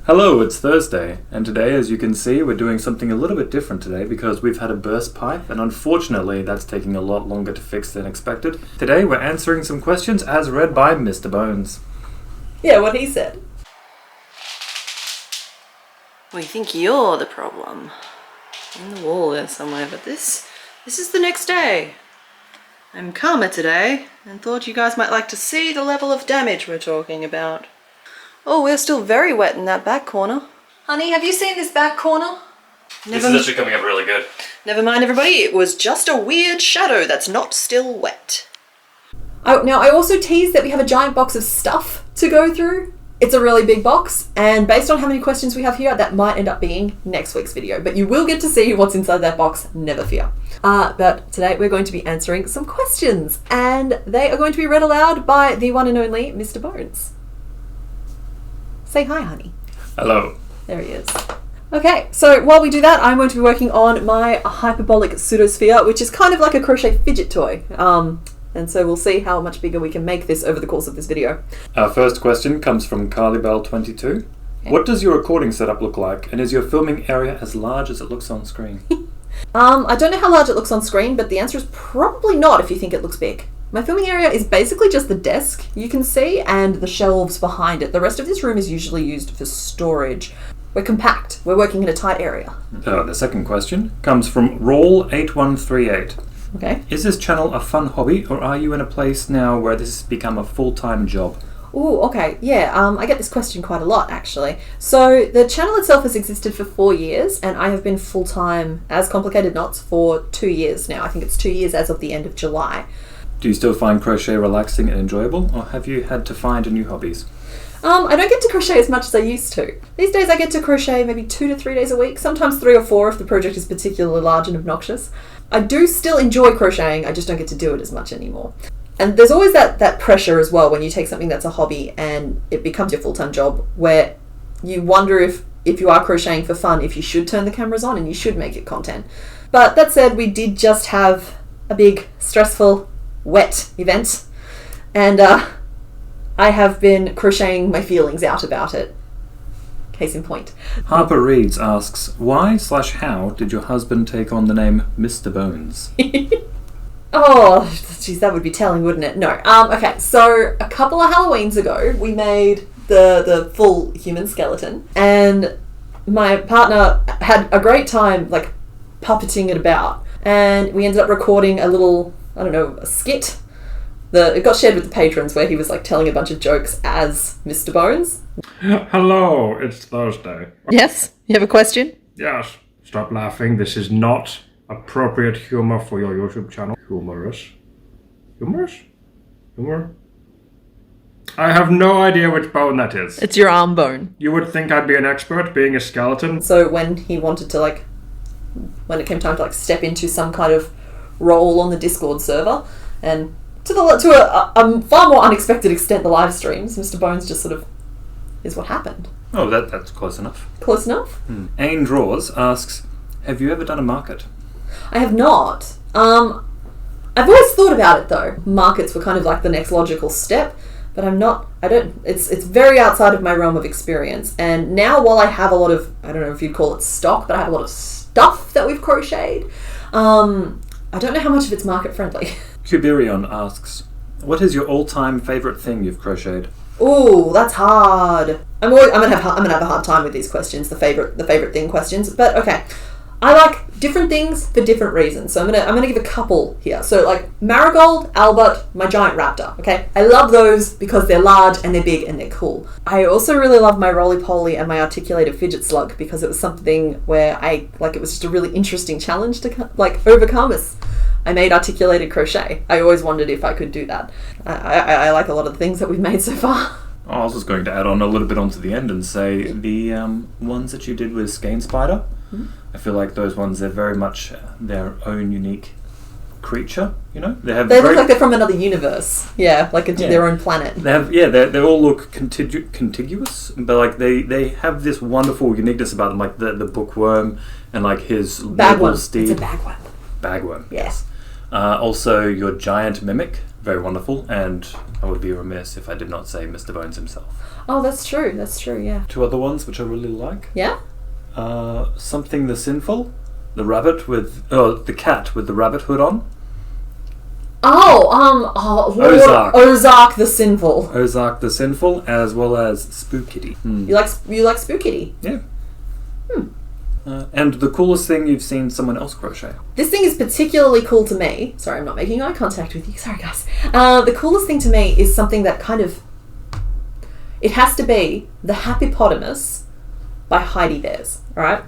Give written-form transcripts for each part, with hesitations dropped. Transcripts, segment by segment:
Hello, it's Thursday, and today, as you can see, we're doing something a little bit different today because we've had a burst pipe, and unfortunately that's taking a lot longer to fix than expected. Today we're answering some questions as read by Mr. Bones. Yeah, what he said. We think you're the problem. In the wall there somewhere, but this is the next day. I'm calmer today, and thought you guys might like to see the level of damage we're talking about. Oh, we're still very wet in that back corner. Honey, have you seen this back corner? This is actually coming up really good. Never mind, everybody. It was just a weird shadow that's not still wet. Oh, now, I also teased that we have a giant box of stuff to go through. It's a really big box, and based on how many questions we have here, that might end up being next week's video. But you will get to see what's inside that box, never fear. But today we're going to be answering some questions, and they are going to be read aloud by the one and only Mr. Bones. Say hi, honey. Hello. There he is. Okay, so while we do that, I'm going to be working on my hyperbolic pseudosphere, which is kind of like a crochet fidget toy. And so we'll see how much bigger we can make this over the course of this video. Our first question comes from CarlyBell22. Okay. What does your recording setup look like, and is your filming area as large as it looks on screen? I don't know how large it looks on screen, but the answer is probably not if you think it looks big. My filming area is basically just the desk you can see and the shelves behind it. The rest of this room is usually used for storage. We're compact. We're working in a tight area. The second question comes from Roll8138. Okay. Is this channel a fun hobby, or are you in a place now where this has become a full-time job? Oh, okay. Yeah, I get this question quite a lot, actually. So the channel itself has existed for 4 years, and I have been full-time as Complicated Knots for 2 years now. I think it's 2 years as of the end of July. Do you still find crochet relaxing and enjoyable, or have you had to find new hobbies? I don't get to crochet as much as I used to. These days I get to crochet maybe 2 to 3 days a week, sometimes 3 or 4 if the project is particularly large and obnoxious. I do still enjoy crocheting, I just don't get to do it as much anymore. And there's always that pressure as well when you take something that's a hobby and it becomes your full-time job, where you wonder if you are crocheting for fun, if you should turn the cameras on and you should make it content. But that said, we did just have a big, stressful, wet event, and I have been crocheting my feelings out about it. Case in point. Harper Reeds asks, why/how did your husband take on the name Mr. Bones? Oh, geez, that would be telling, wouldn't it? No. Okay, so a couple of Halloweens ago, we made the full human skeleton, and my partner had a great time, like, puppeting it about, and we ended up recording a little, I don't know, a skit. It got shared with the patrons where he was like telling a bunch of jokes as Mr. Bones. Hello, it's Thursday. Yes? You have a question? Yes. Stop laughing. This is not appropriate humor for your YouTube channel. Humorous? Humor? I have no idea which bone that is. It's your arm bone. You would think I'd be an expert being a skeleton. So when he wanted to when it came time to step into some kind of role on the Discord server, and to a far more unexpected extent the live streams, Mr. Bones just sort of is what happened. Oh, that's close enough. Close enough? Ain Draws asks, have you ever done a market? I have not. I've always thought about it though. Markets were kind of like the next logical step, but it's very outside of my realm of experience. And now while I have a lot of, I don't know if you'd call it stock, but I have a lot of stuff that we've crocheted, I don't know how much of it's market friendly. Kubirion asks, what is your all-time favourite thing you've crocheted? Ooh, that's hard. I'm gonna have a hard time with these questions, the favorite thing questions. But okay, I like different things for different reasons. So I'm gonna give a couple here. So like Marigold, Albert, my giant raptor. Okay, I love those because they're large and they're big and they're cool. I also really love my roly poly and my articulated fidget slug because it was something where it was just a really interesting challenge to overcome. I made articulated crochet. I always wondered if I could do that. I like a lot of the things that we've made so far. I was just going to add on a little bit onto the end and say the ones that you did with Skein Spider, I feel like those ones, they're very much their own unique creature, you know? They look like they're from another universe. Yeah, their own planet. They all look contiguous, but they have this wonderful uniqueness about them, like the bookworm and his bagworm. Steve. It's a bagworm. Bagworm. Yes. Also your giant mimic, very wonderful, and I would be remiss if I did not say Mr. Bones himself. Oh, that's true, yeah. Two other ones which I really like. Yeah? Something the Sinful, the cat with the rabbit hood on. Lord Ozark the Sinful. Ozark the Sinful, as well as Spookitty. You like Spookitty? Yeah. And the coolest thing you've seen someone else crochet. This thing is particularly cool to me. Sorry, I'm not making eye contact with you. Sorry, guys. The coolest thing to me is something that kind of... It has to be the Happypotamus by Heidi Bears, alright?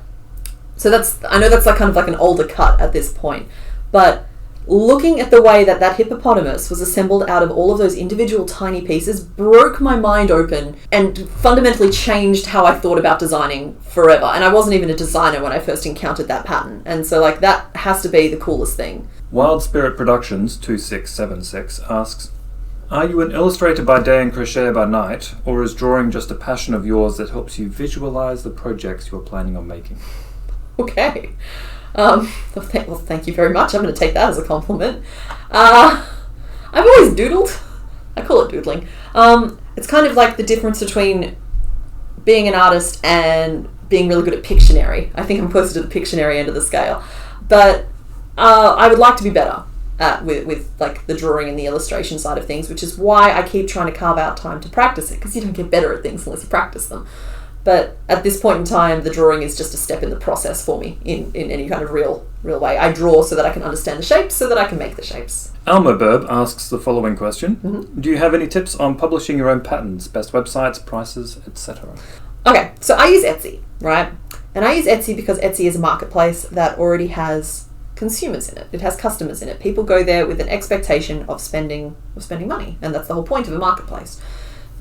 So I know that's like kind of like an older cut at this point, but looking at the way that hippopotamus was assembled out of all of those individual tiny pieces broke my mind open and fundamentally changed how I thought about designing forever. And I wasn't even a designer when I first encountered that pattern. And so like that has to be the coolest thing. Wild Spirit Productions 2676 asks, are you an illustrator by day and crocheter by night, or is drawing just a passion of yours that helps you visualize the projects you're planning on making? Okay. Well, thank you very much. I'm going to take that as a compliment. I've always doodled. I call it doodling. It's kind of like the difference between being an artist and being really good at Pictionary. I think I'm closer to the Pictionary end of the scale. But I would like to be better with like the drawing and the illustration side of things, which is why I keep trying to carve out time to practice it, because you don't get better at things unless you practice them. But at this point in time, the drawing is just a step in the process for me in any kind of real way. I draw so that I can understand the shapes, so that I can make the shapes. Alma Burb asks the following question. Mm-hmm. Do you have any tips on publishing your own patterns, best websites, prices, etc.? Okay, so I use Etsy, right? And I use Etsy because Etsy is a marketplace that already has consumers in it. It has customers in it. People go there with an expectation of spending money, and that's the whole point of a marketplace.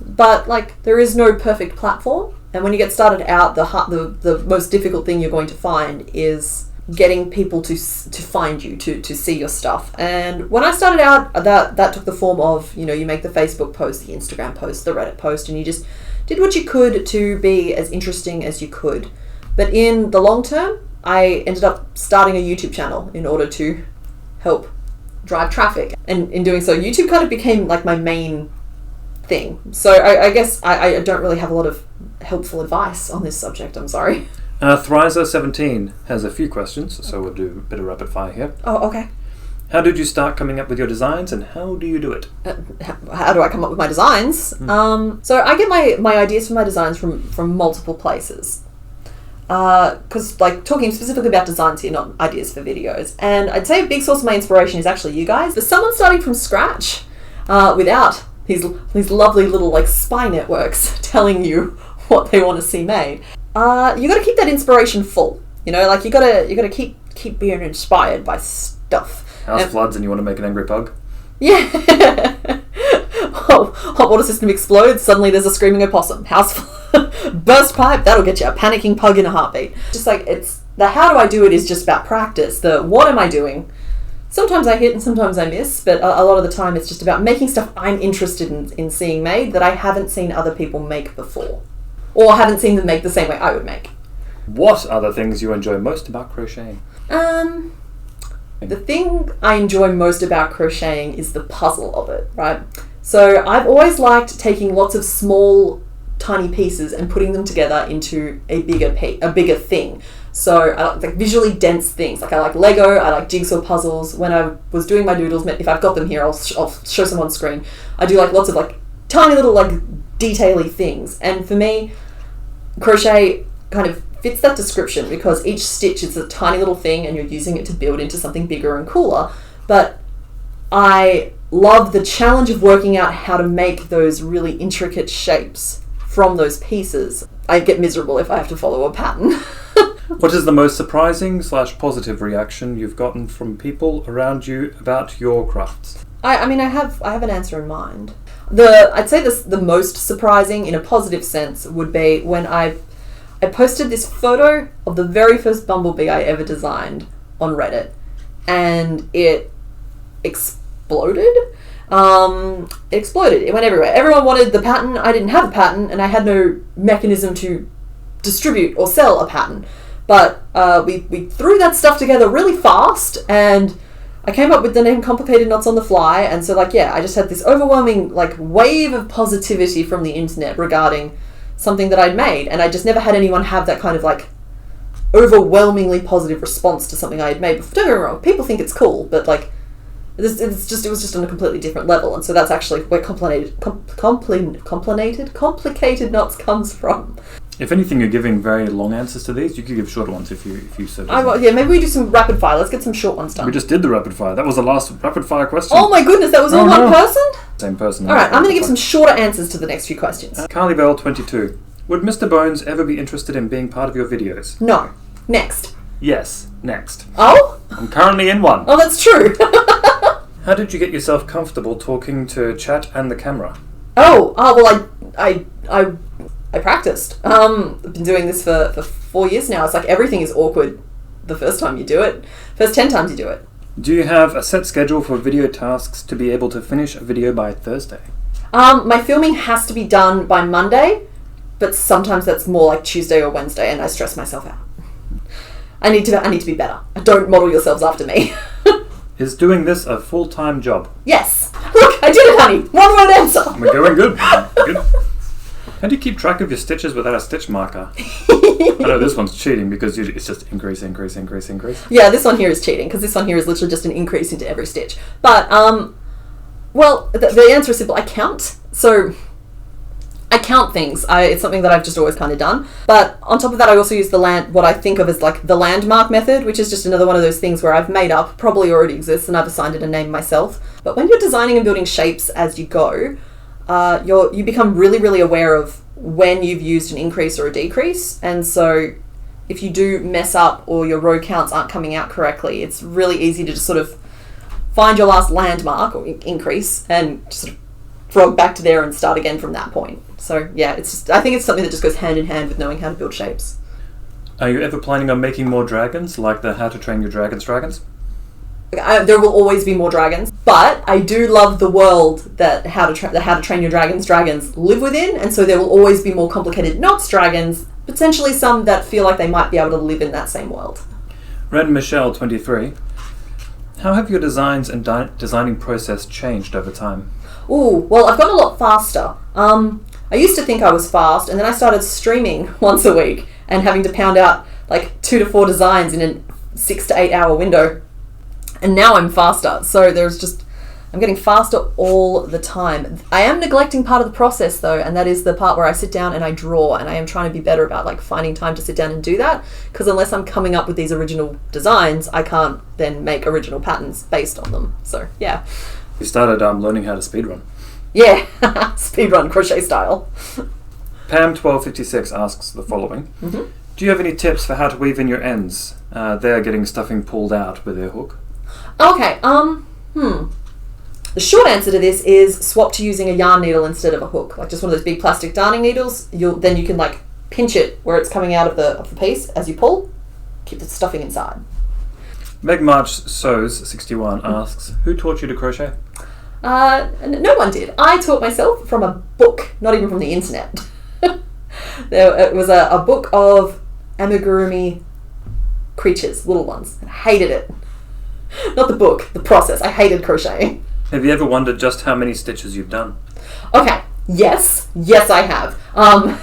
But like, there is no perfect platform. And when you get started out, the most difficult thing you're going to find is getting people to find you, to see your stuff. And when I started out, that took the form of, you make the Facebook post, the Instagram post, the Reddit post, and you just did what you could to be as interesting as you could. But in the long term, I ended up starting a YouTube channel in order to help drive traffic. And in doing so, YouTube kind of became like my main thing. So I guess I don't really have a lot of helpful advice on this subject, I'm sorry. Thrizer17 has a few questions, so we'll do a bit of rapid fire here. Oh, okay. How did you start coming up with your designs, and how do you do it? How do I come up with my designs? So I get my ideas for my designs from multiple places. Because like talking specifically about designs here, not ideas for videos. And I'd say a big source of my inspiration is actually you guys. But someone starting from scratch without these lovely little like spy networks telling you what they want to see made. You got to keep that inspiration full. Like you got to keep being inspired by stuff. House floods and you want to make an angry pug? Yeah. Hot water system explodes. Suddenly there's a screaming opossum. House burst pipe. That'll get you a panicking pug in a heartbeat. Just like it's the how do I do it is just about practice. The what am I doing? Sometimes I hit and sometimes I miss, but a lot of the time it's just about making stuff I'm interested in seeing made that I haven't seen other people make before. Or haven't seen them make the same way I would make. What are the things you enjoy most about crocheting? The thing I enjoy most about crocheting is the puzzle of it, right? So I've always liked taking lots of small, tiny pieces and putting them together into a bigger thing. So I like visually dense things. Like I like Lego, I like jigsaw puzzles. When I was doing my doodles, if I've got them here, I'll show some on screen. I do like lots of like tiny little like detaily things. And for me, crochet kind of fits that description because each stitch is a tiny little thing and you're using it to build into something bigger and cooler. But I love the challenge of working out how to make those really intricate shapes from those pieces. I get miserable if I have to follow a pattern. What is the most surprising / positive reaction you've gotten from people around you about your crafts? I mean, I have an answer in mind. I'd say the most surprising in a positive sense would be when I posted this photo of the very first bumblebee I ever designed on Reddit, and it exploded. It exploded. It went everywhere. Everyone wanted the pattern. I didn't have a pattern, and I had no mechanism to distribute or sell a pattern. But we threw that stuff together really fast, and I came up with the name Complicated Knots on the fly, and so like, yeah, I just had this overwhelming like wave of positivity from the internet regarding something that I'd made, and I just never had anyone have that kind of like overwhelmingly positive response to something I had made. Don't get me wrong, people think it's cool, but like it was just on a completely different level, and so that's actually where complicated knots comes from. If anything, you're giving very long answers to these. You could give shorter ones if you so desire. Yeah, maybe we do some rapid fire. Let's get some short ones done. We just did the rapid fire. That was the last rapid fire question. Oh my goodness, that was all one person? Same person. All right, I'm going to give some shorter answers to the next few questions. Carly Bell 22. Would Mr. Bones ever be interested in being part of your videos? No. Next. Yes. Next. Oh? I'm currently in one. Oh, that's true. How did you get yourself comfortable talking to chat and the camera? Well, I practiced. I've been doing this for 4 years now. It's like everything is awkward the first time you do it. First 10 times you do it. Do you have a set schedule for video tasks to be able to finish a video by Thursday? My filming has to be done by Monday, but sometimes that's more like Tuesday or Wednesday, and I stress myself out. I need to be better. Don't model yourselves after me. Is doing this a full-time job? Yes. Look, I did it, honey. One word answer. We're going good. Good. How do you keep track of your stitches without a stitch marker? I know this one's cheating because it's just increase. Yeah, this one here is cheating because this one here is literally just an increase into every stitch. But, well, the answer is simple. I count. So I count things. It's something that I've just always kind of done. But on top of that, I also use what I think of as like the landmark method, which is just another one of those things where I've made up, probably already exists, and I've assigned it a name myself. But when you're designing and building shapes as you go, you become really, really aware of when you've used an increase or a decrease. And so if you do mess up or your row counts aren't coming out correctly, it's really easy to just sort of find your last landmark or increase and just sort of frog back to there and start again from that point. So yeah, I think it's something that just goes hand in hand with knowing how to build shapes. Are you ever planning on making more dragons, like the How to Train Your Dragons? There will always be more dragons, but I do love the world that How to Train Your Dragons live within, and so there will always be more complicated knots dragons, potentially some that feel like they might be able to live in that same world. Ren Michelle 23. How have your designs and designing process changed over time? Ooh, well, I've gotten a lot faster. I used to think I was fast, and then I started streaming once a week and having to pound out like 2 to 4 designs in a 6 to 8 hour window. And now I'm faster. So I'm getting faster all the time. I am neglecting part of the process though, and that is the part where I sit down and I draw, and I am trying to be better about like finding time to sit down and do that, because unless I'm coming up with these original designs, I can't then make original patterns based on them. So yeah. You started learning how to speedrun. Yeah, speedrun crochet style. Pam 1256 asks the following. Mm-hmm. Do you have any tips for how to weave in your ends? They're getting stuffing pulled out with their hook. Okay, the short answer to this is swap to using a yarn needle instead of a hook, like just one of those big plastic darning needles. Then you can like pinch it where it's coming out of the piece as you pull, keep the stuffing inside. Meg March Sews 61 asks, who taught you to crochet? No one did. I taught myself from a book, not even from the internet. It was a book of amigurumi creatures, little ones. I hated it. Not the book, the process. I hated crocheting. Have you ever wondered just how many stitches you've done? Okay, yes I have.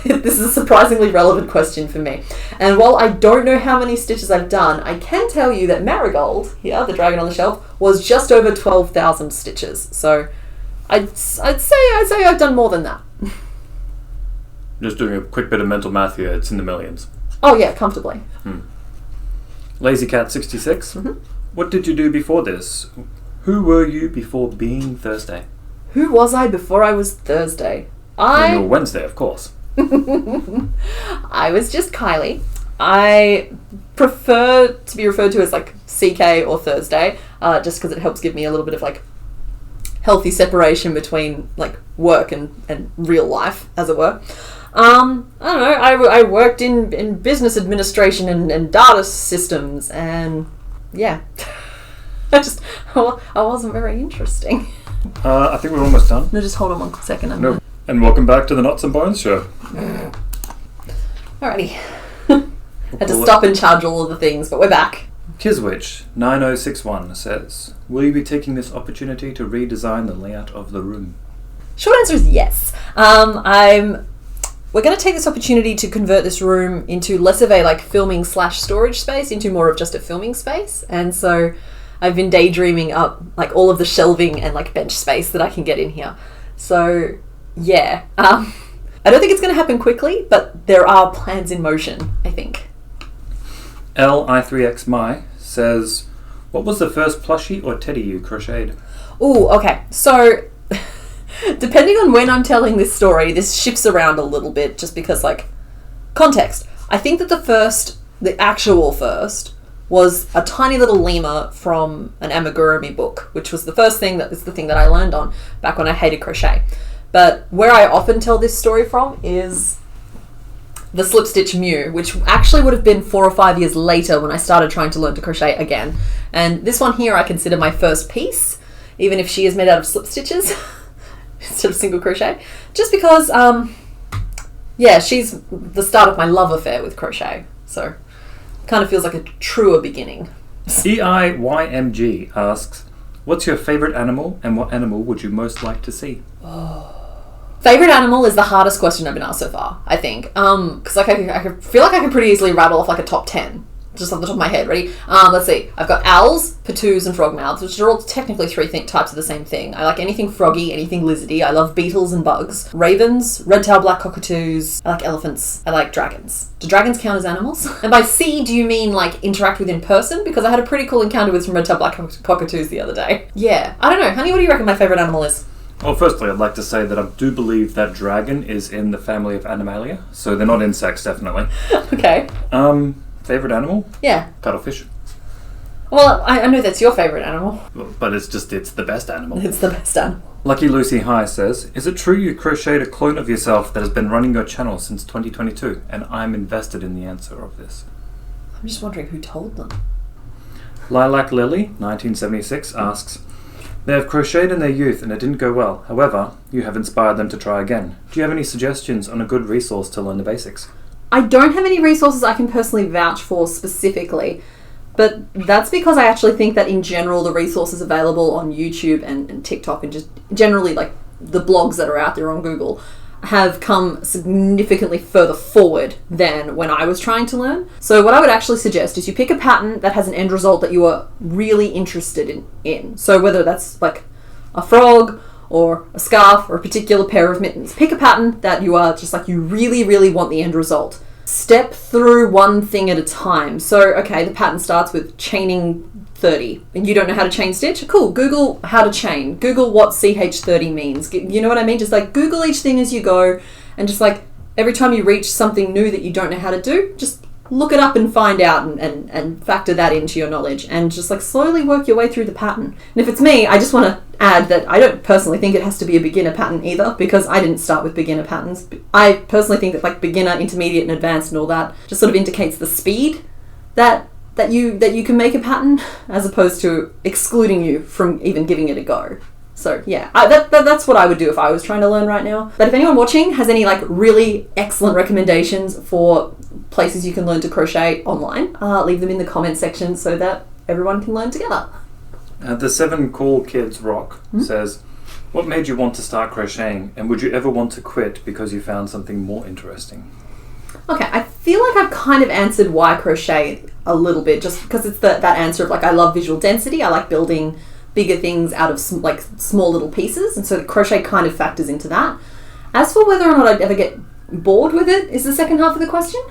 This is a surprisingly relevant question for me. And while I don't know how many stitches I've done, I can tell you that Marigold, here, the dragon on the shelf, was just over 12,000 stitches. So I'd say I've done more than that. Just doing a quick bit of mental math here, it's in the millions. Oh yeah, comfortably. Lazy Cat 66. Mm-hmm. What did you do before this? Who were you before being Thursday? Who was I before I was Thursday? You were Wednesday, of course. I was just Kylie. I prefer to be referred to as like CK or Thursday, just because it helps give me a little bit of like healthy separation between like work and real life, as it were. I don't know, I worked in business administration and data systems, and yeah. I wasn't very interesting. I think we're almost done. No, just hold on 1 second. No. And welcome back to the Knots and Bones show. Alrighty. Had to stop and charge all of the things, but we're back. Kiswitch9061 says, will you be taking this opportunity to redesign the layout of the room? Short answer is yes. We're going to take this opportunity to convert this room into less of a like filming / storage space into more of just a filming space. And so I've been daydreaming up like all of the shelving and like bench space that I can get in here. So yeah, I don't think it's going to happen quickly, but there are plans in motion, I think. Li3xmy says, what was the first plushie or teddy you crocheted? Oh, okay. So depending on when I'm telling this story, this shifts around a little bit just because, like, context. I think that the actual first, was a tiny little lemur from an amigurumi book, which was the thing that I learned on back when I hated crochet. But where I often tell this story from is the Slip Stitch Mew, which actually would have been 4 or 5 years later when I started trying to learn to crochet again. And this one here I consider my first piece, even if she is made out of slip stitches. Instead of single crochet, just because she's the start of my love affair with crochet, so kind of feels like a truer beginning. EIYMG asks, what's your favorite animal and what animal would you most like to see? Favorite animal is the hardest question I've been asked so far, I think, because like I feel like I could pretty easily rattle off like a top 10 just off the top of my head. Ready? Let's see. I've got owls, patoos, and frogmouths, which are all technically three types of the same thing. I like anything froggy, anything lizardy. I love beetles and bugs. Ravens, red-tailed black cockatoos. I like elephants. I like dragons. Do dragons count as animals? And by see, do you mean like interact with in person? Because I had a pretty cool encounter with some red-tailed black cockatoos the other day. Yeah. I don't know. Honey, what do you reckon my favourite animal is? Well, firstly, I'd like to say that I do believe that dragon is in the family of Animalia, so they're not insects, definitely. Okay. Favourite animal? Yeah. Cuttlefish. Well, I know that's your favourite animal. But it's the best animal. It's the best animal. Lucky Lucy High says, is it true you crocheted a clone of yourself that has been running your channel since 2022? And I'm invested in the answer of this. I'm just wondering who told them. Lilac Lily, 1976, asks, they have crocheted in their youth and it didn't go well. However, you have inspired them to try again. Do you have any suggestions on a good resource to learn the basics? I don't have any resources I can personally vouch for specifically, but that's because I actually think that in general the resources available on YouTube and TikTok and just generally like the blogs that are out there on Google have come significantly further forward than when I was trying to learn. So what I would actually suggest is you pick a pattern that has an end result that you are really interested in. So whether that's like a frog or a scarf or a particular pair of mittens. Pick a pattern that you are just like you really, really want the end result. Step through one thing at a time. So, okay, the pattern starts with chaining 30 and you don't know how to chain stitch? Cool, Google how to chain. Google what CH30 means. You know what I mean? Just like Google each thing as you go and just like every time you reach something new that you don't know how to do, just look it up and find out and factor that into your knowledge and just like slowly work your way through the pattern. And if it's me, I just want to add that I don't personally think it has to be a beginner pattern either, because I didn't start with beginner patterns. I personally think that like beginner, intermediate and advanced and all that just sort of indicates the speed that you can make a pattern as opposed to excluding you from even giving it a go. So yeah, that's what I would do if I was trying to learn right now. But if anyone watching has any like really excellent recommendations for places you can learn to crochet online, leave them in the comment section so that everyone can learn together. The 7 Cool Kids Rock says, what made you want to start crocheting and would you ever want to quit because you found something more interesting? Okay, I feel like I've kind of answered why crochet a little bit, just because it's that answer of like I love visual density, I like building bigger things out of like small little pieces, and so the crochet kind of factors into that. As for whether or not I'd ever get bored with it is the second half of the question.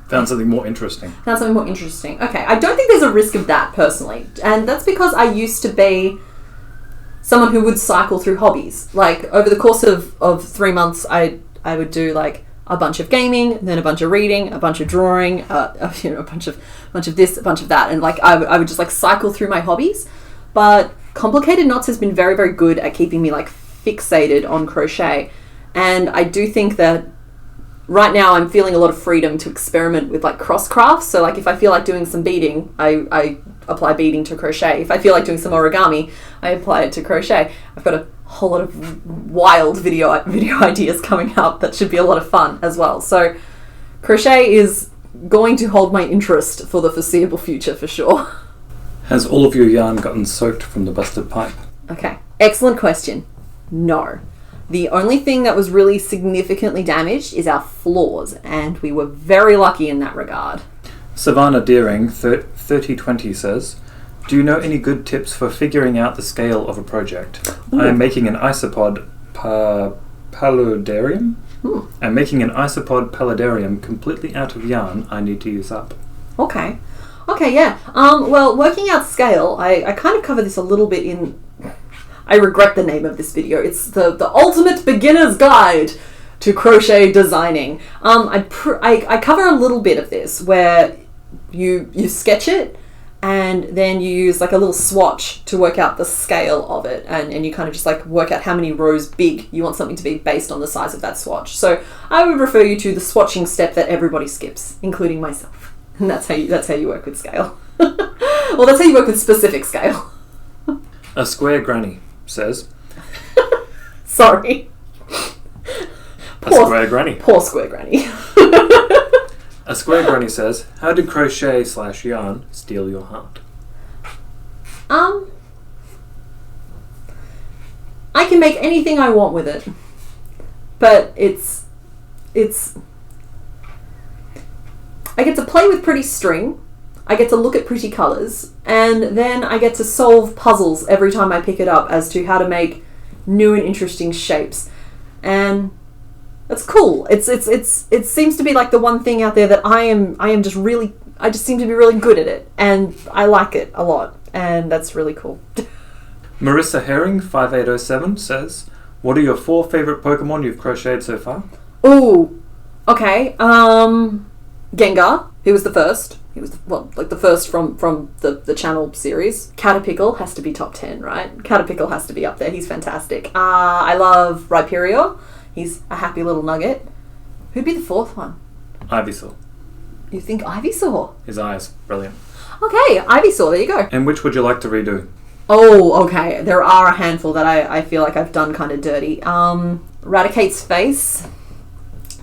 Found something more interesting. Found something more interesting. Okay, I don't think there's a risk of that personally, and that's because I used to be someone who would cycle through hobbies. Like over the course of 3 months, I would do like a bunch of gaming, then a bunch of reading, a bunch of drawing, a bunch of this, a bunch of that, and like I would just like cycle through my hobbies. But Complicated Knots has been very, very good at keeping me like fixated on crochet, and I do think that right now I'm feeling a lot of freedom to experiment with like cross crafts. So like if I feel like doing some beading, I apply beading to crochet. If I feel like doing some origami, I apply it to crochet. I've got a whole lot of wild video ideas coming up that should be a lot of fun as well. So crochet is going to hold my interest for the foreseeable future for sure. Has all of your yarn gotten soaked from the busted pipe? Okay, excellent question. No. The only thing that was really significantly damaged is our floors, and we were very lucky in that regard. Savannah Deering, 3020 says, do you know any good tips for figuring out the scale of a project? Ooh. I am making an isopod paludarium. I'm making an isopod paludarium completely out of yarn I need to use up. Okay, yeah. Well, working out scale, I kind of cover this a little bit in... I regret the name of this video. It's the Ultimate Beginner's Guide to Crochet Designing. I cover a little bit of this where you sketch it and then you use like a little swatch to work out the scale of it, and you kind of just like work out how many rows big you want something to be based on the size of that swatch. So I would refer you to the swatching step that everybody skips, including myself. And that's how you work with scale. Well, that's how you work with specific scale. A square granny says... Sorry. Square granny. Poor square granny. A square granny says, how did crochet/yarn steal your heart? I can make anything I want with it. But it's I get to play with pretty string, I get to look at pretty colours, and then I get to solve puzzles every time I pick it up as to how to make new and interesting shapes. And that's cool. It seems to be like the one thing out there that I just seem to be really good at it, and I like it a lot, and that's really cool. Marissa Herring, 5807 says, what are your 4 favourite Pokemon you've crocheted so far? Ooh, okay. Gengar, he was the first. He was the first from the channel series. Caterpillar has to be top 10, right? Caterpillar has to be up there. He's fantastic. I love Rhyperior. He's a happy little nugget. Who'd be the 4th one? Ivysaur. You think Ivysaur? His eyes, brilliant. Okay, Ivysaur, there you go. And which would you like to redo? Oh, okay. There are a handful that I feel like I've done kind of dirty. Raticate's face.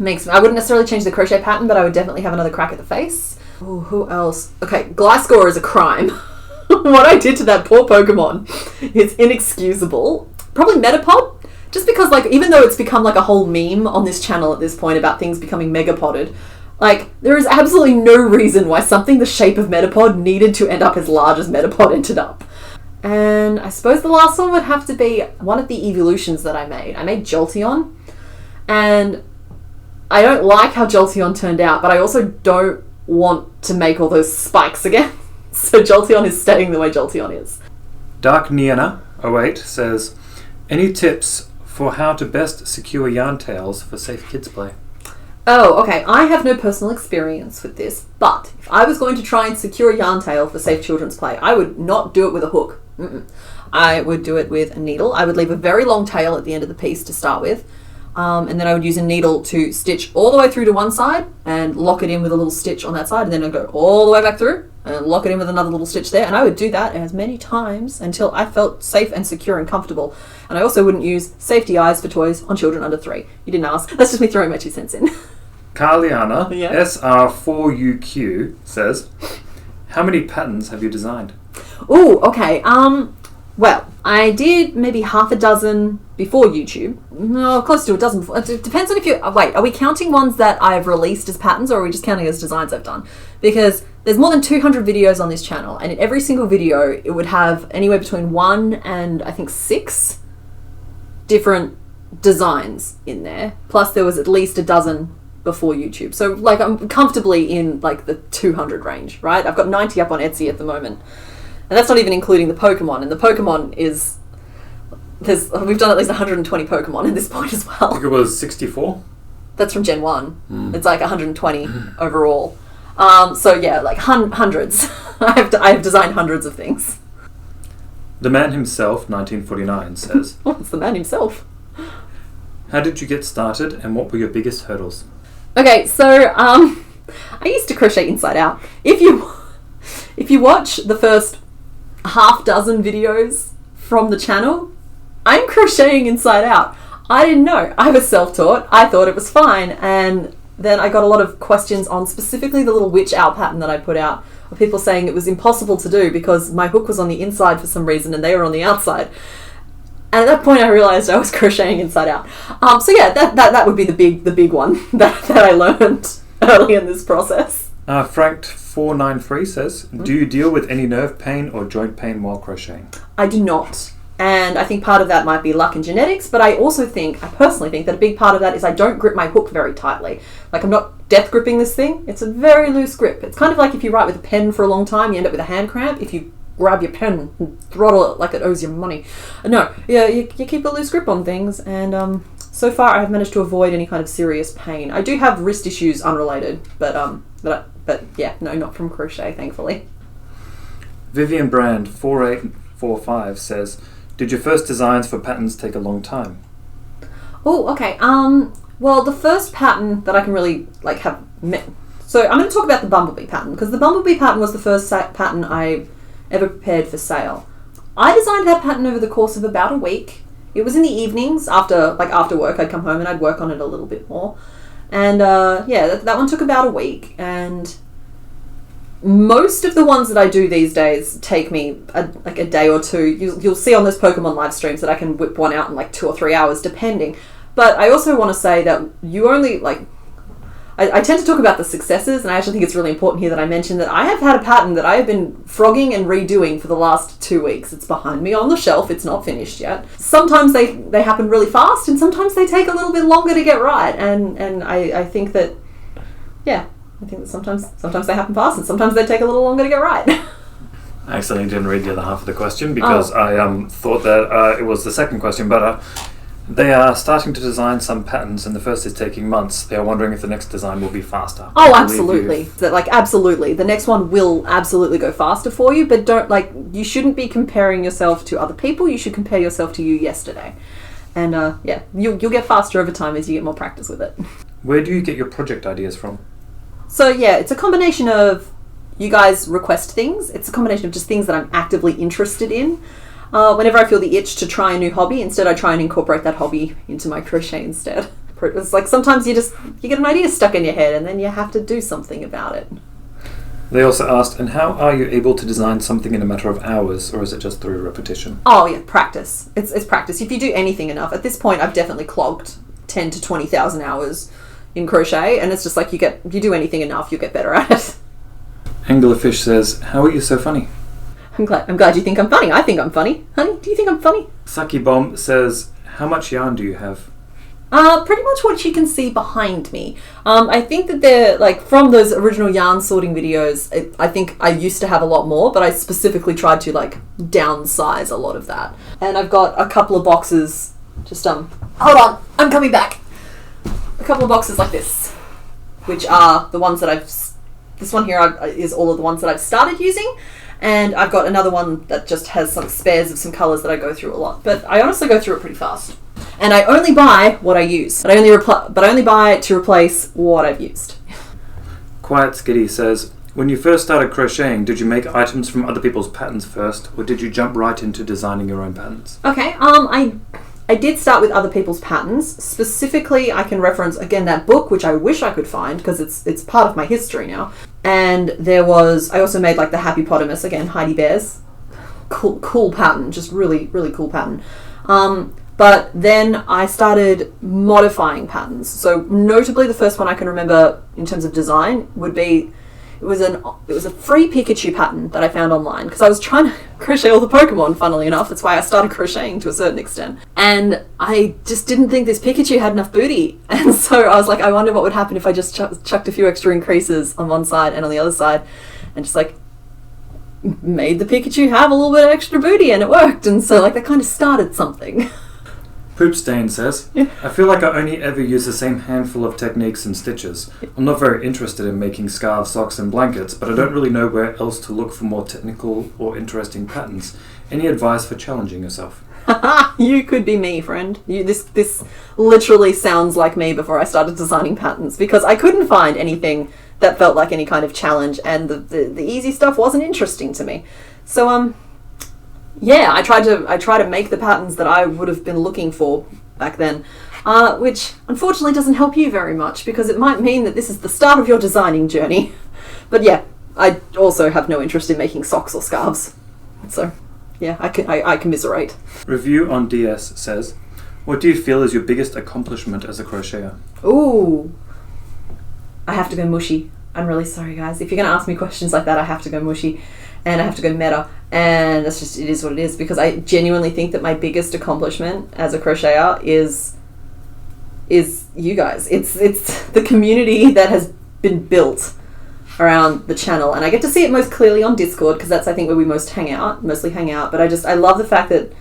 I wouldn't necessarily change the crochet pattern, but I would definitely have another crack at the face. Oh, who else? Okay, Gliscor is a crime. What I did to that poor Pokemon, it's inexcusable. Probably Metapod, just because like even though it's become like a whole meme on this channel at this point about things becoming megapoded, like there is absolutely no reason why something the shape of Metapod needed to end up as large as Metapod ended up. And I suppose the last one would have to be one of the evolutions that I made. I made Jolteon, and I don't like how Jolteon turned out, but I also don't want to make all those spikes again. So Jolteon is staying the way Jolteon is. Dark Niana 08 says, any tips for how to best secure yarn tails for safe kids play? Oh, okay. I have no personal experience with this, but if I was going to try and secure a yarn tail for safe children's play, I would not do it with a hook. I would do it with a needle. I would leave a very long tail at the end of the piece to start with. And then I would use a needle to stitch all the way through to one side and lock it in with a little stitch on that side, and then I'd go all the way back through and lock it in with another little stitch there, and I would do that as many times until I felt safe and secure and comfortable. And I also wouldn't use safety eyes for toys on children under 3. You didn't ask. That's just me throwing my 2 cents in. Carliana Yeah. SR4UQ says, how many patterns have you designed? Ooh, okay. Well, I did maybe half a dozen before YouTube. No, close to a dozen before. It depends on if you... Wait, are we counting ones that I've released as patterns, or are we just counting as designs I've done? Because there's more than 200 videos on this channel, and in every single video, it would have anywhere between 1 and, I think, 6 different designs in there. Plus, there was at least a dozen before YouTube. So, like, I'm comfortably in, like, the 200 range, right? I've got 90 up on Etsy at the moment. And that's not even including the Pokemon. And the Pokemon is... We've done at least 120 Pokemon at this point as I well. think it was 64. That's from Gen 1. It's like 120 overall. So yeah, like hundreds. I have designed hundreds of things. The Man Himself, 1949, says, Oh, it's the man himself. how did you get started and what were your biggest hurdles? Okay, so I used to crochet inside out. If you watch the first half dozen videos from the channel, I'm crocheting inside out. I didn't know. I was self-taught. I thought it was fine, and then I got a lot of questions on specifically the little witch owl pattern that I put out, of people saying it was impossible to do because my hook was on the inside for some reason and they were on the outside. And at that point I realised I was crocheting inside out. So yeah, that would be the big one that I learned early in this process. Frank493 says, do you deal with any nerve pain or joint pain while crocheting? I do not. And I think part of that might be luck and genetics, but I personally think that a big part of that is I don't grip my hook very tightly. Like, I'm not death gripping this thing. It's a very loose grip. It's kind of like if you write with a pen for a long time, you end up with a hand cramp. If you grab your pen and throttle it like it owes you money. No, yeah, you keep a loose grip on things, and so far I've managed to avoid any kind of serious pain. I do have wrist issues unrelated, but yeah, no, not from crochet, thankfully. Vivian Brand 4845 says, did your first designs for patterns take a long time? Oh, okay. Well, the first pattern that I can really have met. So I'm going to talk about the bumblebee pattern, because the bumblebee pattern was the first pattern I ever prepared for sale. I designed that pattern over the course of about a week. It was in the evenings after work. I'd come home and I'd work on it a little bit more. And yeah, that one took about a week. And most of the ones that I do these days take me a day or two. You'll see on those Pokemon live streams that I can whip one out in 2 or 3 hours, depending. But I also want to say that you only I tend to talk about the successes, and I actually think it's really important here that I mention that I have had a pattern that I have been frogging and redoing for the last 2 weeks. It's behind me on the shelf. It's not finished yet. Sometimes they happen really fast, and sometimes they take a little bit longer to get right. And I think that, yeah, I think that sometimes they happen fast, and sometimes they take a little longer to get right. I accidentally didn't read the other half of the question because I thought that it was the second question, but they are starting to design some patterns, and the first is taking months. They are wondering if the next design will be faster. Oh, absolutely. Absolutely. The next one will absolutely go faster for you, but don't, you shouldn't be comparing yourself to other people. You should compare yourself to you yesterday. And yeah, you'll get faster over time as you get more practice with it. Where do you get your project ideas from? So yeah, it's a combination of you guys request things. It's a combination of just things that I'm actively interested in. Whenever I feel the itch to try a new hobby, instead I try and incorporate that hobby into my crochet instead. It's like sometimes you get an idea stuck in your head and then you have to do something about it. They also asked, and how are you able to design something in a matter of hours, or is it just through repetition? Oh yeah, practice. It's practice. If you do anything enough, at this point I've definitely clogged 10 to 20,000 hours in crochet, and it's just like you do anything enough, you'll get better at it. Anglerfish says, how are you so funny? I'm glad you think I'm funny. I think I'm funny. Honey, do you think I'm funny? Saki Bomb says, how much yarn do you have? Pretty much what you can see behind me. I think that they're, from those original yarn sorting videos, I think I used to have a lot more, but I specifically tried to, downsize a lot of that. And I've got a couple of boxes, hold on, I'm coming back. A couple of boxes like this, which are the ones that this one here is all of the ones that I've started using. And I've got another one that just has some spares of some colours that I go through a lot. But I honestly go through it pretty fast. And I only buy what I use. But I only buy to replace what I've used. Quiet Skitty says, when you first started crocheting, did you make items from other people's patterns first, or did you jump right into designing your own patterns? Okay, I did start with other people's patterns. Specifically, I can reference, again, that book, which I wish I could find, because it's part of my history now. And I also made the Happy Potamus, again, Heidi Bears. Cool pattern, just really, really cool pattern. But then I started modifying patterns. So notably, the first one I can remember in terms of design would be, it was a free Pikachu pattern that I found online, because I was trying to crochet all the Pokemon, funnily enough. That's why I started crocheting to a certain extent. And I just didn't think this Pikachu had enough booty. And so I was like, I wonder what would happen if I just chucked a few extra increases on one side and on the other side, and just made the Pikachu have a little bit of extra booty, and it worked. And so that kind of started something. Poopstain says, I feel like I only ever use the same handful of techniques and stitches. I'm not very interested in making scarves, socks and blankets, but I don't really know where else to look for more technical or interesting patterns. Any advice for challenging yourself? You could be me, friend. This literally sounds like me before I started designing patterns, because I couldn't find anything that felt like any kind of challenge, and the easy stuff wasn't interesting to me. So yeah, I tried to make the patterns that I would have been looking for back then. which unfortunately doesn't help you very much because it might mean that this is the start of your designing journey. But yeah, I also have no interest in making socks or scarves. So yeah, I commiserate. Review on DS says, what do you feel is your biggest accomplishment as a crocheter? Ooh, I have to go mushy. I'm really sorry, guys. If you're going to ask me questions like that, I have to go mushy and I have to go meta. And that's just, it is what it is, because I genuinely think that my biggest accomplishment as a crocheter is you guys. It's the community that has been built around the channel, and I get to see it most clearly on Discord because that's, I think, where we mostly hang out. But I love the fact that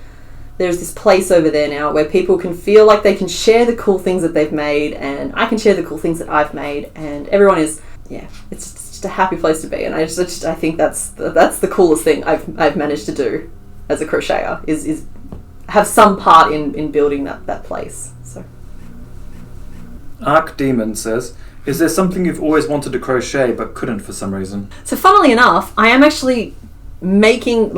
there's this place over there now where people can feel like they can share the cool things that they've made, and I can share the cool things that I've made, and everyone is, yeah, it's just a happy place to be. And I think that's the coolest thing I've managed to do as a crocheter is have some part in building that place. So Arc Demon says, is there something you've always wanted to crochet but couldn't for some reason? So funnily enough, I am actually working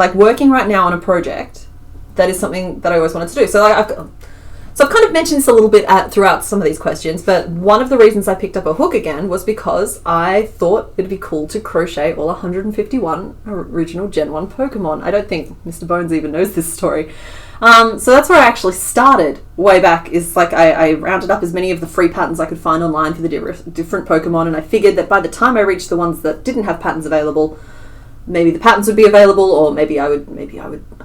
right now on a project that is something that I always wanted to do. So I've kind of mentioned this a little bit throughout some of these questions, but one of the reasons I picked up a hook again was because I thought it'd be cool to crochet all 151 original Gen 1 Pokemon. I don't think Mr. Bones even knows this story. So that's where I actually started way back, is like I rounded up as many of the free patterns I could find online for the different Pokemon, and I figured that by the time I reached the ones that didn't have patterns available, maybe the patterns would be available, or maybe I would,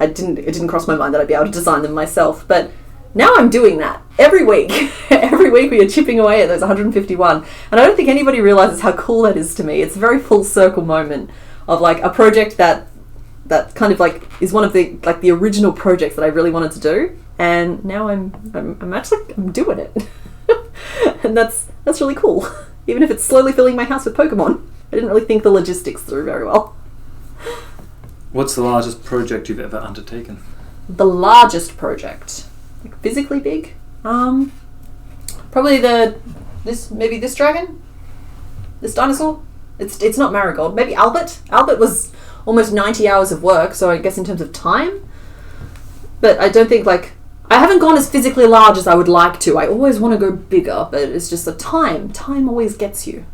it didn't cross my mind that I'd be able to design them myself. But now I'm doing that every week. Every week we are chipping away at those 151, and I don't think anybody realizes how cool that is to me. It's a very full circle moment of like a project that kind of like is one of the original projects that I really wanted to do, and now I'm doing it. And that's really cool. Even if it's slowly filling my house with Pokemon. I didn't really think the logistics through very well. What's the largest project you've ever undertaken? The largest project, like physically big, probably this dragon, this dinosaur. It's not Marigold. Maybe Albert. Albert was almost 90 hours of work, so I guess in terms of time. But I don't think, I haven't gone as physically large as I would like to. I always want to go bigger, but it's just the time. Time always gets you.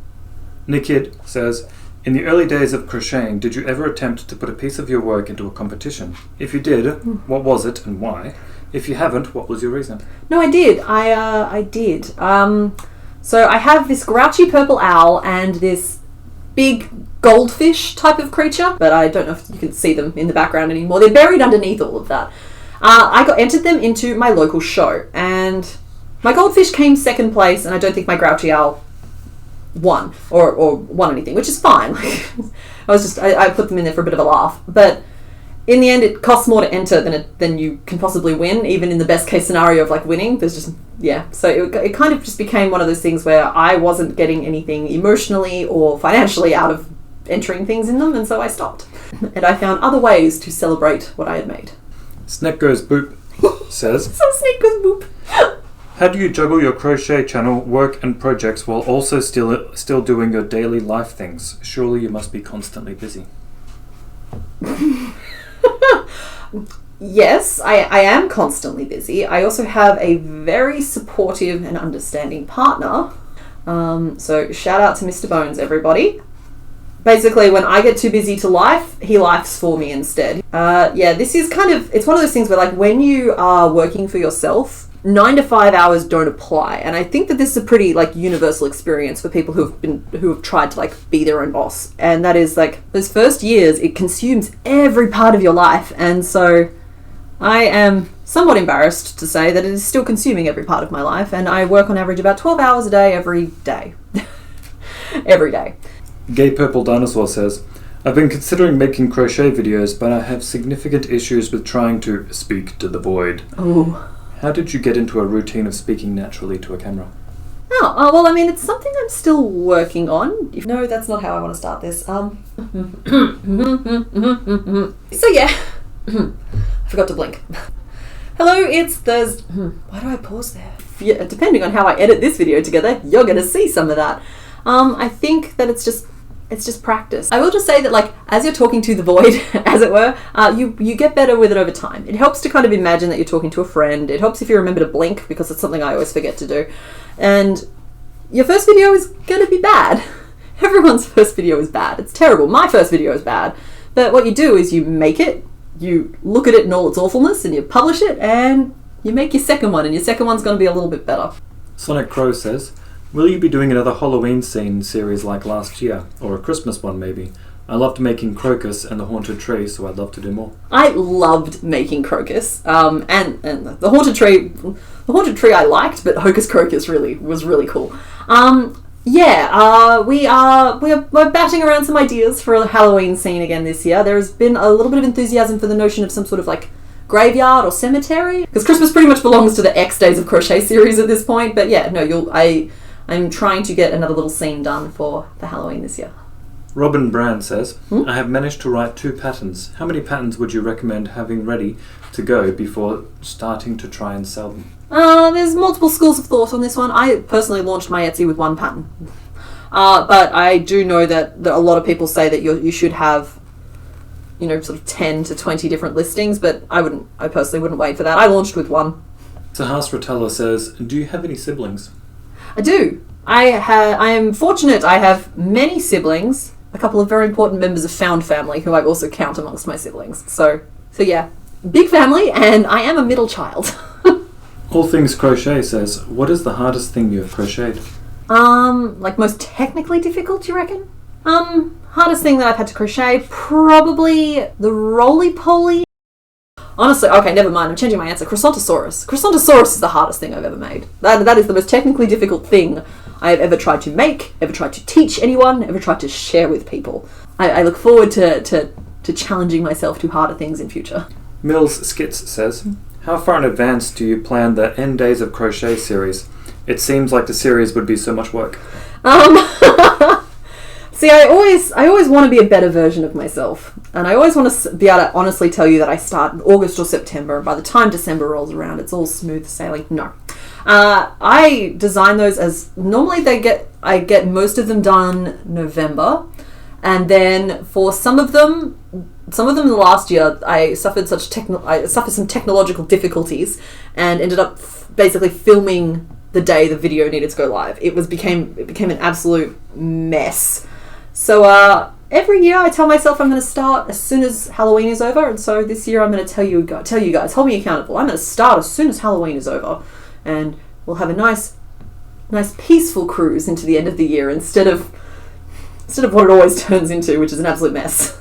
Nikid says, in the early days of crocheting, did you ever attempt to put a piece of your work into a competition? If you did, what was it and why? If you haven't, what was your reason? No, I did. I did. So I have this grouchy purple owl and this big goldfish type of creature, but I don't know if you can see them in the background anymore. They're buried underneath all of that. I entered them into my local show, and my goldfish came second place, and I don't think my grouchy owl won or won anything, which is fine. I put them in there for a bit of a laugh, but in the end it costs more to enter than you can possibly win, even in the best case scenario of winning. There's just, yeah, so it kind of just became one of those things where I wasn't getting anything emotionally or financially out of entering things in them, and so I stopped. And I found other ways to celebrate what I had made. Snake Goes Boop says, So Snake Goes Boop. how do you juggle your crochet channel, work and projects while also still doing your daily life things? Surely you must be constantly busy. Yes, I am constantly busy. I also have a very supportive and understanding partner. So shout out to Mr. Bones, everybody. Basically, when I get too busy to life, he lifes for me instead. This is it's one of those things where when you are working for yourself, 9 to 5 hours don't apply. And I think that this is a pretty universal experience for people who have tried to be their own boss. And that is those first years, it consumes every part of your life. And so I am somewhat embarrassed to say that it is still consuming every part of my life. And I work on average about 12 hours a day every day. Every day. Gay Purple Dinosaur says, I've been considering making crochet videos, but I have significant issues with trying to speak to the void. Oh. How did you get into a routine of speaking naturally to a camera? Oh, well, I mean, it's something I'm still working on. No, that's not how I want to start this. So yeah, I forgot to blink. Hello, it's Thursday. Why do I pause there? Yeah, depending on how I edit this video together, you're going to see some of that. I think that it's It's just practice. I will just say that, like, as you're talking to the void, as it were, you get better with it over time. It helps to kind of imagine that you're talking to a friend. It helps if you remember to blink, because it's something I always forget to do. And your first video is going to be bad. Everyone's first video is bad. It's terrible. My first video is bad. But what you do is you make it, you look at it in all its awfulness, and you publish it, and you make your second one, and your second one's going to be a little bit better. Sonic Crow says, will you be doing another Halloween scene series like last year? Or a Christmas one, maybe? I loved making Crocus and the Haunted Tree, so I'd love to do more. I loved making Crocus, and the Haunted Tree I liked, but Hocus Crocus was really cool. We're batting around some ideas for a Halloween scene again this year. There's been a little bit of enthusiasm for the notion of some sort of like graveyard or cemetery, because Christmas pretty much belongs to the X Days of Crochet series at this point. But yeah, no, I'm trying to get another little scene done for Halloween this year. Robin Brand says, I have managed to write 2 patterns. How many patterns would you recommend having ready to go before starting to try and sell them? There's multiple schools of thought on this one. I personally launched my Etsy with 1 pattern. But I do know that a lot of people say that you should have, sort of 10 to 20 different listings, but I personally wouldn't wait for that. I launched with 1. Sahas Rotella says, do you have any siblings? I do. I am fortunate. I have many siblings, a couple of very important members of Found Family, who I also count amongst my siblings. So yeah, big family, and I am a middle child. All Things Crochet says, what is the hardest thing you have crocheted? Like most technically difficult, you reckon? Hardest thing that I've had to crochet, probably the roly-poly. Honestly, okay, never mind, I'm changing my answer. Croissanttosaurus. Croissanttosaurus is the hardest thing I've ever made. That is the most technically difficult thing I have ever tried to make, ever tried to teach anyone, ever tried to share with people. I look forward to challenging myself to harder things in future. Mills Skits says, how far in advance do you plan the N Days of Crochet series? It seems like the series would be so much work. See, I always want to be a better version of myself. And I always want to be able to honestly tell you that I start in August or September, and by the time December rolls around, it's all smooth sailing. No. I design those as, normally I get most of them done November. And then for some of them in the last year, I suffered some technological difficulties and ended up basically filming the day the video needed to go live. It became an absolute mess. So every year I tell myself I'm going to start as soon as Halloween is over, and so this year I'm going to tell you guys, hold me accountable. I'm going to start as soon as Halloween is over, and we'll have a nice peaceful cruise into the end of the year instead of what it always turns into, which is an absolute mess.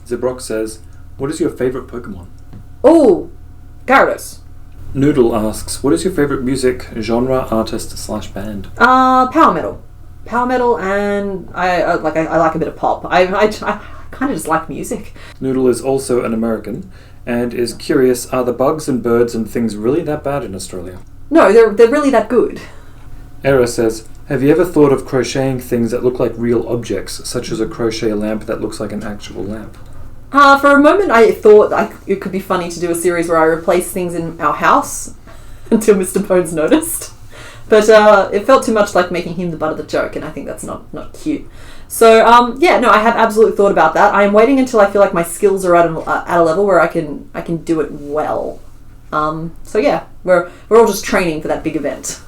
Zibrock says, what is your favourite Pokemon? Oh, Gyarados. Noodle asks, what is your favourite music genre, artist / band? Power metal, and I like a bit of pop. I kind of just like music. Noodle is also an American and is curious, are the bugs and birds and things really that bad in Australia? No, they're really that good. Era says, have you ever thought of crocheting things that look like real objects, such as a crochet lamp that looks like an actual lamp? For a moment I thought it could be funny to do a series where I replace things in our house until Mr. Bones noticed. But it felt too much like making him the butt of the joke, and I think that's not cute. So I have absolutely thought about that. I am waiting until I feel like my skills are at a level where I can do it well. We're all just training for that big event.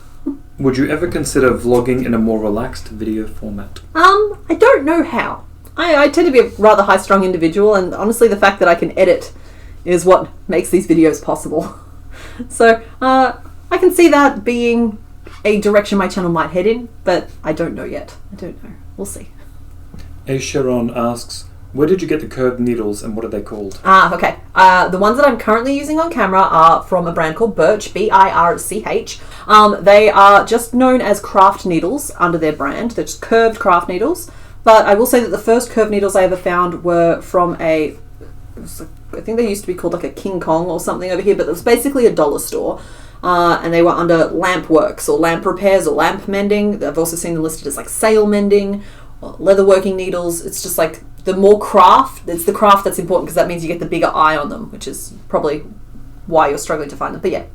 Would you ever consider vlogging in a more relaxed video format? I don't know how. I tend to be a rather high-strung individual, and honestly the fact that I can edit is what makes these videos possible. So I can see that being a direction my channel might head in, but I don't know yet. I don't know. We'll see. A. Sharon asks, where did you get the curved needles and what are they called? Okay. The ones that I'm currently using on camera are from a brand called Birch, BIRCH. They are just known as craft needles under their brand. They're just curved craft needles. But I will say that the first curved needles I ever found were from I think they used to be called like a King Kong or something over here, but it was basically a dollar store. And they were under lamp works or lamp repairs or lamp mending. I've also seen them listed as like sail mending or leatherworking needles. It's just like the more craft, it's the craft that's important because that means you get the bigger eye on them, which is probably why you're struggling to find them. But yeah,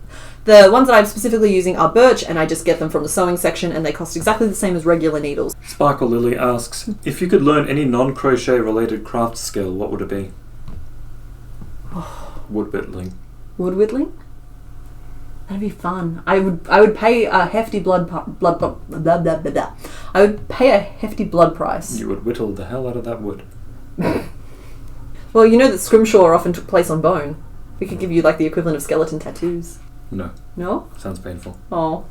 The ones that I'm specifically using are birch, and I just get them from the sewing section, and they cost exactly the same as regular needles. Sparkle Lily asks, if you could learn any non-crochet related craft skill, what would it be? Wood whittling. Wood whittling? That'd be fun. I would pay a hefty I would pay a hefty blood price. You would whittle the hell out of that wood. Well, you know that scrimshaw often took place on bone. We could give you like the equivalent of skeleton tattoos. No. No? Sounds painful. Oh.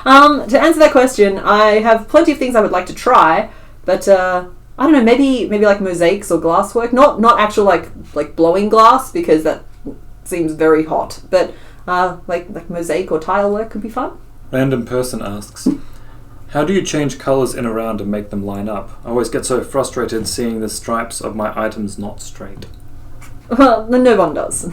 To answer that question, I have plenty of things I would like to try, but I don't know, maybe like mosaics or glasswork. Not actual like blowing glass, because that seems very hot, but like mosaic or tile work could be fun. Random person asks, how do you change colours in a round and make them line up? I always get so frustrated seeing the stripes of my items not straight. Well, no one does.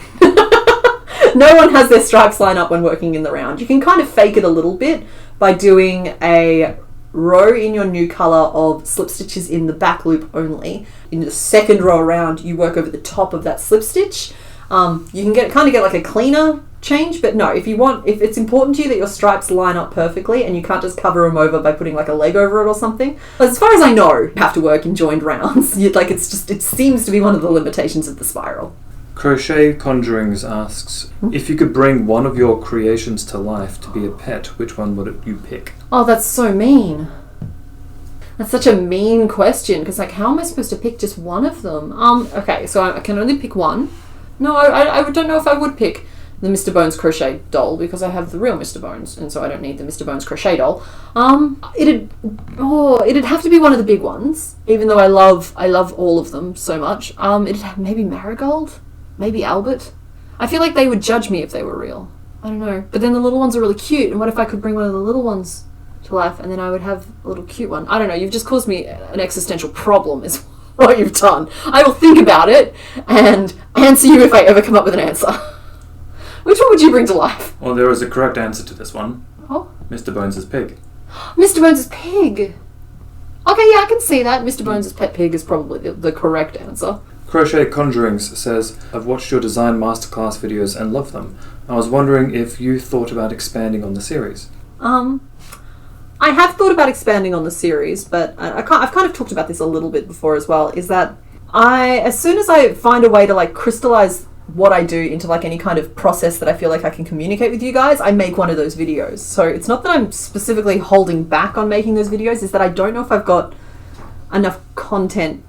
No one has their stripes line up when working in the round. You can kind of fake it a little bit by doing a row in your new colour of slip stitches in the back loop only. In the second row around, you work over the top of that slip stitch. You can get like a cleaner change, but no, if it's important to you that your stripes line up perfectly and you can't just cover them over by putting like a leg over it or something, as far as I know, you have to work in joined rounds. It seems to be one of the limitations of the spiral. Crochet Conjurings asks, if you could bring one of your creations to life to be a pet, which one would you pick? Oh, that's so mean. That's such a mean question, because like, how am I supposed to pick just one of them? Okay, so I can only pick one. No, I don't know if I would pick the Mr. Bones crochet doll, because I have the real Mr. Bones, and so I don't need the Mr. Bones crochet doll. It'd have to be one of the big ones, even though I love all of them so much. It'd have maybe Marigold, maybe Albert. I feel like they would judge me if they were real. I don't know. But then the little ones are really cute, and what if I could bring one of the little ones to life, and then I would have a little cute one? I don't know. You've just caused me an existential problem, is what you've done. I will think about it and answer you if I ever come up with an answer. Which one would you bring to life? Well, there is a correct answer to this one. Oh? Mr. Bones' pig. Mr. Bones' pig. Okay, yeah, I can see that. Mr. Bones' pet pig is probably the correct answer. Crochet Conjurings says, I've watched your design masterclass videos and love them. I was wondering if you thought about expanding on the series. I have thought about expanding on the series, but I've kind of talked about this a little bit before as well, is that as soon as I find a way to like crystallize what I do into like any kind of process that I feel like I can communicate with you guys, I make one of those videos. So it's not that I'm specifically holding back on making those videos, it's that I don't know if I've got enough content,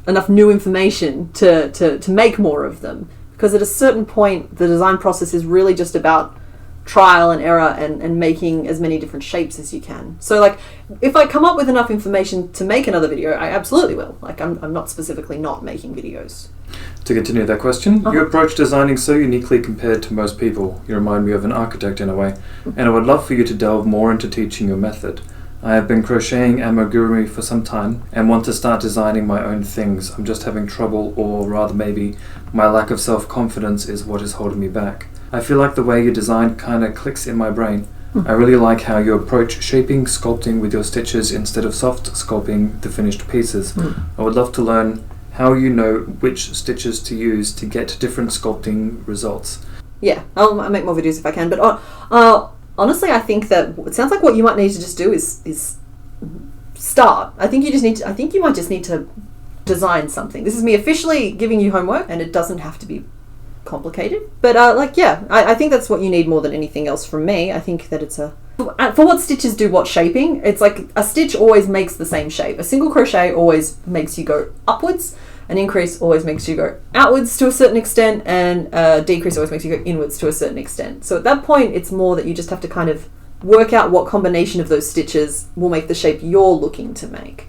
enough new information to make more of them. Because at a certain point, the design process is really just about trial and error and making as many different shapes as you can. So like, if I come up with enough information to make another video, I absolutely will. Like, I'm not specifically not making videos. To continue that question, you approach designing so uniquely compared to most people. You remind me of an architect in a way, and I would love for you to delve more into teaching your method. I have been crocheting amigurumi for some time and want to start designing my own things. I'm just having trouble, or rather maybe my lack of self-confidence is what is holding me back. I feel like the way you design kind of clicks in my brain. I really like how you approach shaping, sculpting with your stitches instead of soft sculpting the finished pieces. I would love to learn how you know which stitches to use to get different sculpting results. Yeah, I'll make more videos if I can, but honestly, I think that it sounds like what you might need to just do is start. I think you might just need to design something. This is me officially giving you homework, and it doesn't have to be complicated. But I think that's what you need more than anything else from me. I think that it's for what stitches do what shaping. It's like a stitch always makes the same shape. A single crochet always makes you go upwards. An increase always makes you go outwards to a certain extent, and a decrease always makes you go inwards to a certain extent. So at that point, it's more that you just have to kind of work out what combination of those stitches will make the shape you're looking to make.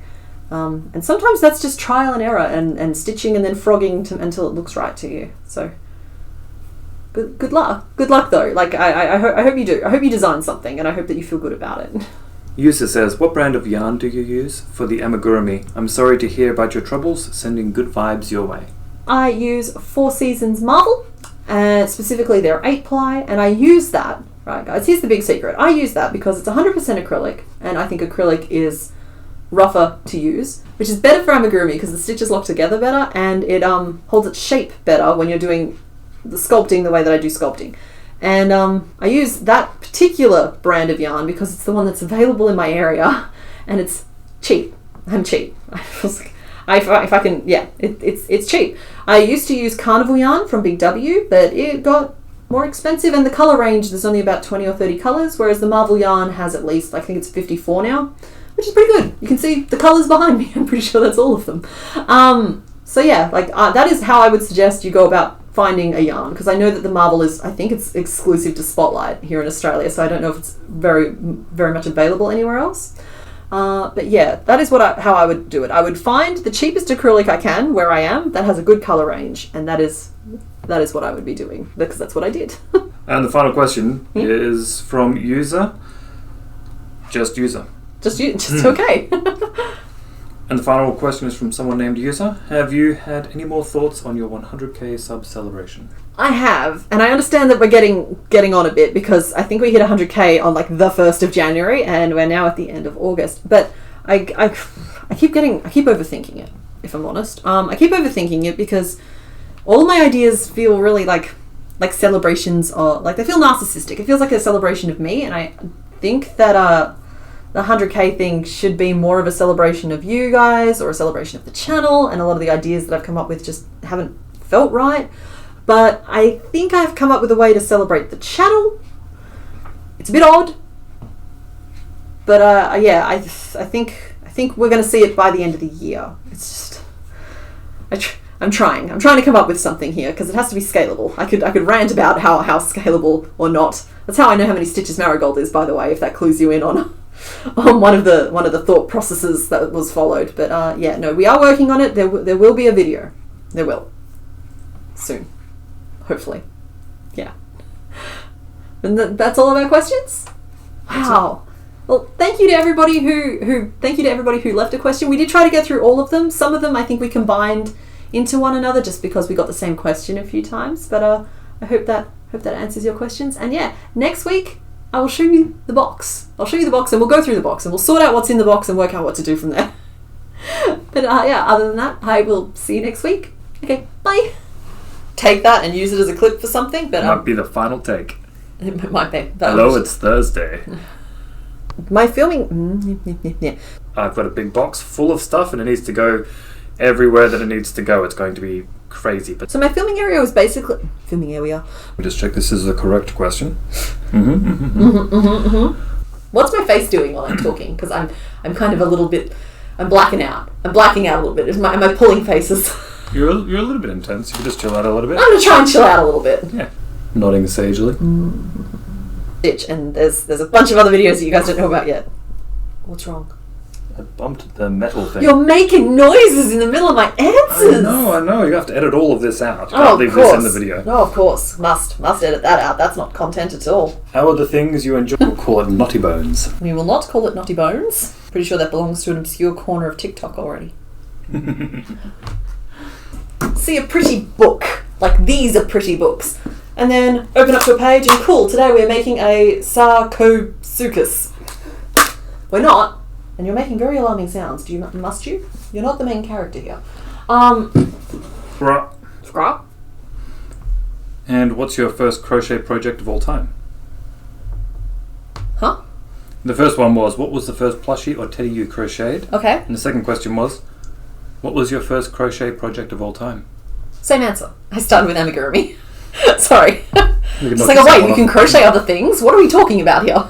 And sometimes that's just trial and error and stitching and then frogging until it looks right to you. So good luck. Good luck though. Like I hope you do. I hope you design something, and I hope that you feel good about it. User says, what brand of yarn do you use for the amigurumi? I'm sorry to hear about your troubles. Sending good vibes your way. I use Four Seasons Marvel, specifically their 8-ply, and I use that, right guys, here's the big secret. I use that because it's 100% acrylic, and I think acrylic is rougher to use, which is better for amigurumi because the stitches lock together better, and it holds its shape better when you're doing the sculpting the way that I do sculpting. And I use that particular brand of yarn because it's the one that's available in my area, and it's cheap. I'm cheap. If I can, yeah, it's cheap. I used to use Carnival yarn from Big W, but it got more expensive, and the colour range, there's only about 20 or 30 colours, whereas the Marvel yarn has at least, I think it's 54 now, which is pretty good. You can see the colours behind me. I'm pretty sure that's all of them. So yeah, that is how I would suggest you go about finding a yarn, because I know that the Marvel is, I think it's exclusive to Spotlight here in Australia, so I don't know if it's very, very much available anywhere else. But yeah, that is how I would do it. I would find the cheapest acrylic I can where I am that has a good colour range, and that is what I would be doing, because that's what I did. And the final question is from user. Just Okay. And the final question is from someone named user. Have you had any more thoughts on your 100k sub celebration? I have, and I understand that we're getting on a bit, because I think we hit 100k on like the 1st of January, and we're now at the end of August. But I keep overthinking it, if I'm honest. I keep overthinking it because all of my ideas feel really like celebrations, or like they feel narcissistic. It feels like a celebration of me, and I think that the 100k thing should be more of a celebration of you guys, or a celebration of the channel, and a lot of the ideas that I've come up with just haven't felt right. But I think I've come up with a way to celebrate the channel. It's a bit odd, but yeah, I think we're going to see it by the end of the year. It's just I'm trying to come up with something here, because it has to be scalable. I could rant about how scalable or not. That's how I know how many stitches Marigold is, by the way, if that clues you in on one of the thought processes that was followed. But yeah, no, we are working on it. There will be a video. There will. Soon. Hopefully. Yeah. And that's all of our questions? Wow. Well, thank you to everybody who left a question. We did try to get through all of them. Some of them I think we combined into one another just because we got the same question a few times. But I hope that answers your questions. And yeah, next week I will show you the box. I'll show you the box, and we'll go through the box, and we'll sort out what's in the box and work out what to do from there. But yeah, other than that, I will see you next week. Okay, bye. Take that and use it as a clip for something. But It might be the final take. It might be. Hello, it's Thursday. My filming... Yeah. I've got a big box full of stuff, and it needs to go everywhere that it needs to go. It's going to be crazy. But So my filming area was basically... Filming area. let me just check this is the correct question. What's my face doing while I'm talking? Because I'm kind of a little bit... I'm blacking out. I'm blacking out a little bit. Am I pulling faces? You're a little bit intense. You can just chill out a little bit. I'm going to try and chill out a little bit. Yeah. Nodding sagely. Stitch, and there's a bunch of other videos that you guys don't know about yet. What's wrong? I bumped the metal thing. You're making noises in the middle of my answers. I know. You have to edit all of this out. You Oh, can't of leave course. this in the video. No, of course. Must edit that out. That's not content at all. How are the things you enjoy? We'll call it Naughty Bones. We will not call it Naughty Bones. Pretty sure that belongs to an obscure corner of TikTok already. See a pretty book. Like, these are pretty books. And then open up to a page and cool, today we're making a sarcosuchus. We're not. And you're making very alarming sounds. Must you? You're not the main character here. Right. Scrap. And what's your first crochet project of all time? Huh? The first one was, what was the first plushie or teddy you crocheted? Okay. And the second question was, what was your first crochet project of all time? Same answer. I started with amigurumi. Sorry. We can It's knock like, oh this wait, one you can off. crochet other things? What are we talking about here?